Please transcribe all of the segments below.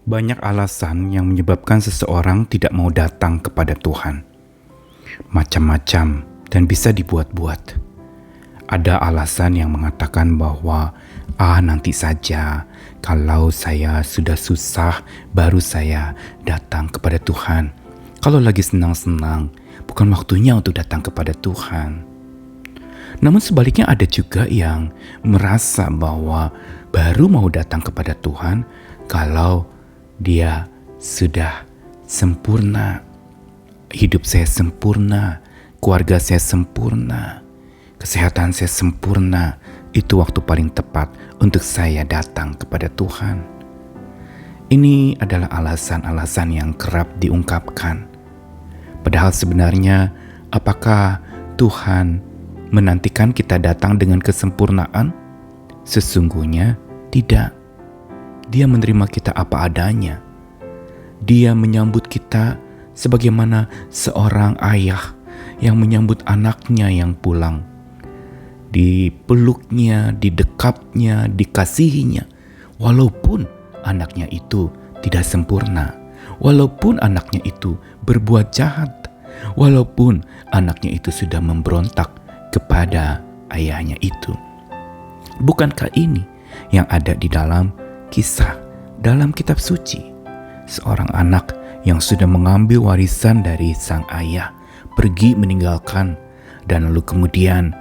Banyak alasan yang menyebabkan seseorang tidak mau datang kepada Tuhan. Macam-macam dan bisa dibuat-buat. Ada alasan yang mengatakan bahwa nanti saja kalau saya sudah susah baru saya datang kepada Tuhan. Kalau lagi senang-senang bukan waktunya untuk datang kepada Tuhan. Namun sebaliknya ada juga yang merasa bahwa baru mau datang kepada Tuhan kalau dia sudah sempurna. Hidup saya sempurna, keluarga saya sempurna, kesehatan saya sempurna. Itu waktu paling tepat untuk saya datang kepada Tuhan. Ini adalah alasan-alasan yang kerap diungkapkan. Padahal sebenarnya apakah Tuhan menantikan kita datang dengan kesempurnaan? Sesungguhnya tidak. Dia menerima kita apa adanya. Dia menyambut kita sebagaimana seorang ayah yang menyambut anaknya yang pulang. Dipeluknya, didekapnya, dikasihinya. Walaupun anaknya itu tidak sempurna. Walaupun anaknya itu berbuat jahat. Walaupun anaknya itu sudah memberontak kepada ayahnya itu. Bukankah ini yang ada di dalam kisah dalam kitab suci? Seorang anak yang sudah mengambil warisan dari sang ayah, pergi meninggalkan, dan lalu kemudian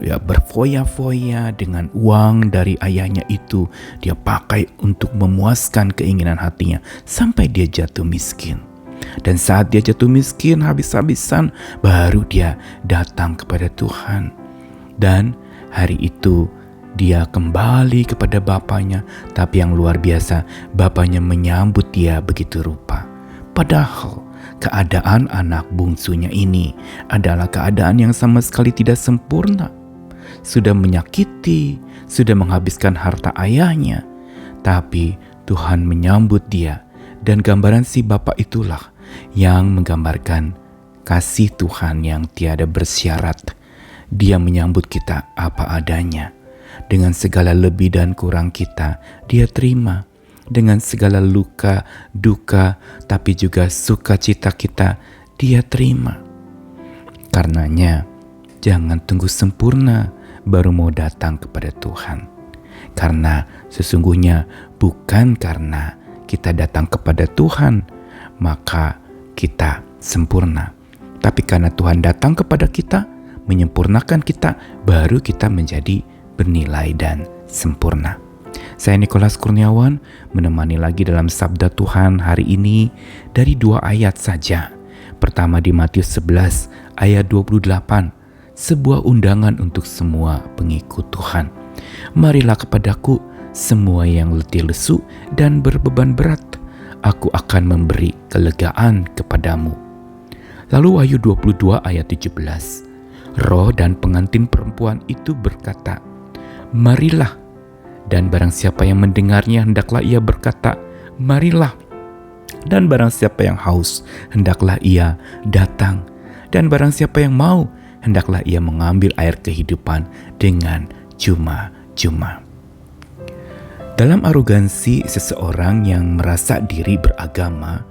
berfoya-foya dengan uang dari ayahnya itu. Dia pakai untuk memuaskan keinginan hatinya sampai dia jatuh miskin. Dan saat dia jatuh miskin habis-habisan, baru dia datang kepada Tuhan. Dan hari itu dia kembali kepada bapaknya, tapi yang luar biasa, bapaknya menyambut dia begitu rupa. Padahal keadaan anak bungsunya ini adalah keadaan yang sama sekali tidak sempurna. Sudah menyakiti, sudah menghabiskan harta ayahnya, tapi Tuhan menyambut dia. Dan gambaran si bapak itulah yang menggambarkan kasih Tuhan yang tiada bersyarat. Dia menyambut kita apa adanya. Dengan segala lebih dan kurang kita, dia terima. Dengan segala luka, duka, tapi juga sukacita kita, dia terima. Karenanya, jangan tunggu sempurna baru mau datang kepada Tuhan. Karena sesungguhnya bukan karena kita datang kepada Tuhan, maka kita sempurna. Tapi karena Tuhan datang kepada kita, menyempurnakan kita, baru kita menjadi bernilai dan sempurna. Saya Nikolas Kurniawan menemani lagi dalam Sabda Tuhan hari ini dari 2 ayat saja. Pertama di Matius 11 ayat 28, sebuah undangan untuk semua pengikut Tuhan. Marilah kepadaku semua yang letih lesu dan berbeban berat, aku akan memberi kelegaan kepadamu. Lalu Wahyu 22 ayat 17, roh dan pengantin perempuan itu berkata, marilah. Dan barang siapa yang mendengarnya, hendaklah ia berkata, marilah. Dan barang siapa yang haus, hendaklah ia datang. Dan barang siapa yang mau, hendaklah ia mengambil air kehidupan dengan cuma-cuma. Dalam arogansi seseorang yang merasa diri beragama,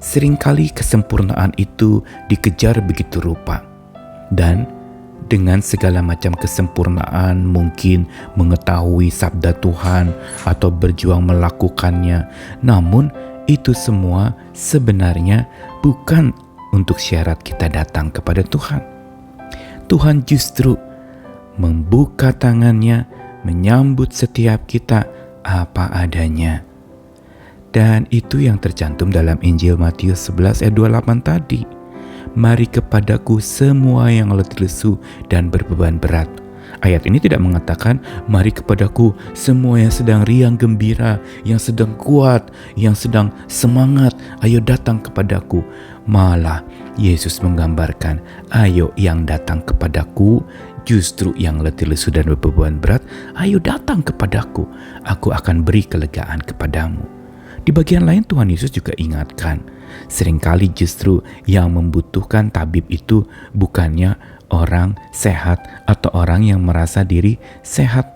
seringkali kesempurnaan itu dikejar begitu rupa. Dan dengan segala macam kesempurnaan, mungkin mengetahui sabda Tuhan atau berjuang melakukannya. Namun itu semua sebenarnya bukan untuk syarat kita datang kepada Tuhan. Tuhan justru membuka tangannya, menyambut setiap kita apa adanya. Dan itu yang tercantum dalam Injil Matius 11 ayat 28 tadi. Mari kepadaku semua yang letih lesu dan berbeban berat. Ayat ini tidak mengatakan mari kepadaku semua yang sedang riang gembira, yang sedang kuat, yang sedang semangat, ayo datang kepadaku. Malah Yesus menggambarkan, ayo yang datang kepadaku, justru yang letih lesu dan berbeban berat, ayo datang kepadaku, aku akan beri kelegaan kepadamu. Di bagian lain Tuhan Yesus juga ingatkan, seringkali justru yang membutuhkan tabib itu bukannya orang sehat atau orang yang merasa diri sehat,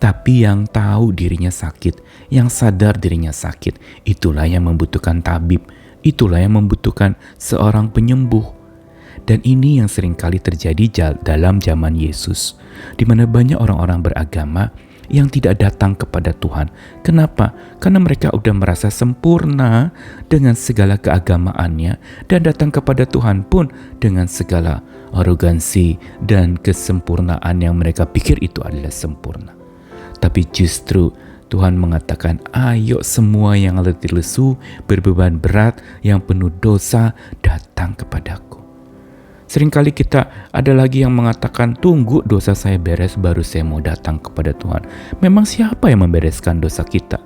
Tapi yang tahu dirinya sakit, yang sadar dirinya sakit, itulah yang membutuhkan tabib, itulah yang membutuhkan seorang penyembuh. Dan ini yang seringkali terjadi dalam zaman Yesus, di mana banyak orang-orang beragama yang tidak datang kepada Tuhan. Kenapa? Karena mereka udah merasa sempurna dengan segala keagamaannya, dan datang kepada Tuhan pun dengan segala arogansi dan kesempurnaan yang mereka pikir itu adalah sempurna. Tapi justru Tuhan mengatakan, ayo semua yang letih lesu, berbeban berat, yang penuh dosa, datang kepadaku. Seringkali kita ada lagi yang mengatakan, tunggu dosa saya beres baru saya mau datang kepada Tuhan. Memang siapa yang membereskan dosa kita?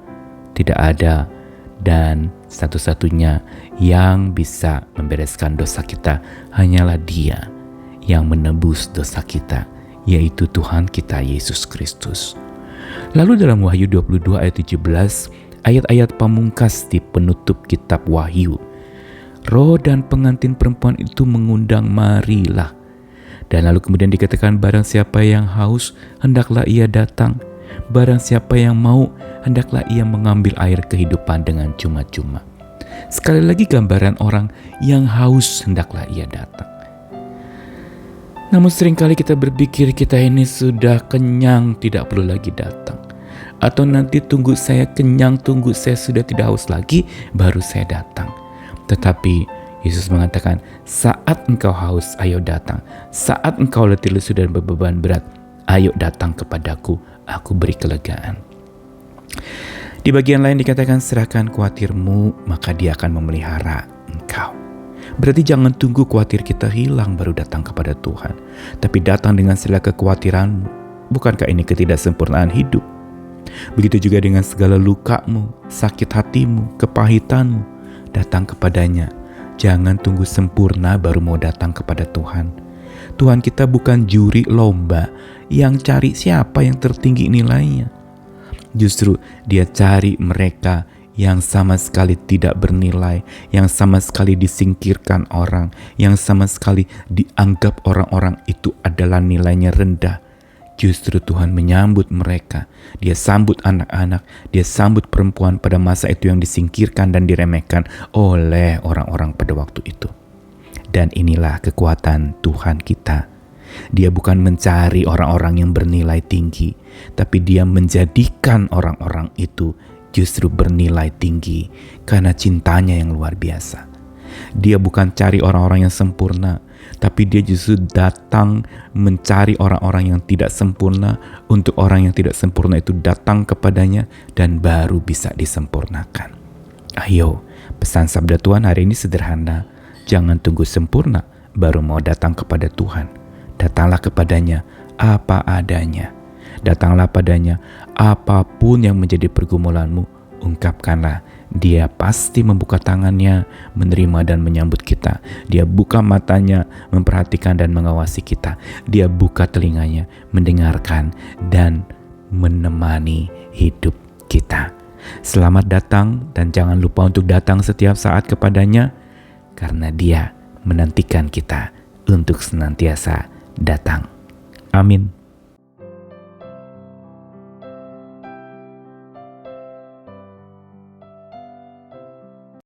Tidak ada. Dan satu-satunya yang bisa membereskan dosa kita hanyalah Dia yang menebus dosa kita, yaitu Tuhan kita Yesus Kristus. Lalu dalam Wahyu 22 ayat 17, ayat-ayat pamungkas di penutup kitab Wahyu, roh dan pengantin perempuan itu mengundang, marilah. Dan lalu kemudian dikatakan, barang siapa yang haus, hendaklah ia datang. Barang siapa yang mau, hendaklah ia mengambil air kehidupan dengan cuma-cuma. Sekali lagi gambaran orang yang haus, hendaklah ia datang. Namun seringkali kita berpikir kita ini sudah kenyang, tidak perlu lagi datang. Atau nanti tunggu saya kenyang, tunggu saya sudah tidak haus lagi, baru saya datang. Tetapi Yesus mengatakan, saat engkau haus, ayo datang. Saat engkau letih lesu dan berbeban berat, ayo datang kepadaku, aku beri kelegaan. Di bagian lain dikatakan, serahkan khawatirmu, maka Dia akan memelihara engkau. Berarti jangan tunggu khawatir kita hilang baru datang kepada Tuhan, tapi datang dengan segala kekhawatiranmu. Bukankah ini ketidaksempurnaan hidup? Begitu juga dengan segala lukamu, sakit hatimu, kepahitanmu, datang kepadanya. Jangan tunggu sempurna baru mau datang kepada Tuhan. Tuhan kita bukan juri lomba yang cari siapa yang tertinggi nilainya. Justru Dia cari mereka yang sama sekali tidak bernilai, yang sama sekali disingkirkan orang, yang sama sekali dianggap orang-orang itu adalah nilainya rendah. Justru Tuhan menyambut mereka. Dia sambut anak-anak, Dia sambut perempuan pada masa itu yang disingkirkan dan diremehkan oleh orang-orang pada waktu itu. Dan inilah kekuatan Tuhan kita. Dia bukan mencari orang-orang yang bernilai tinggi, tapi Dia menjadikan orang-orang itu justru bernilai tinggi karena cintanya yang luar biasa. Dia bukan cari orang-orang yang sempurna, tapi Dia justru datang mencari orang-orang yang tidak sempurna, untuk orang yang tidak sempurna itu datang kepadanya dan baru bisa disempurnakan. Ayo, pesan sabda Tuhan hari ini sederhana. Jangan tunggu sempurna baru mau datang kepada Tuhan. Datanglah kepadanya apa adanya. Datanglah padanya apapun yang menjadi pergumulanmu, ungkapkanlah. Dia pasti membuka tangannya, menerima dan menyambut kita. Dia buka matanya, memperhatikan dan mengawasi kita. Dia buka telinganya, mendengarkan dan menemani hidup kita. Selamat datang, dan jangan lupa untuk datang setiap saat kepadanya, karena Dia menantikan kita untuk senantiasa datang. Amin.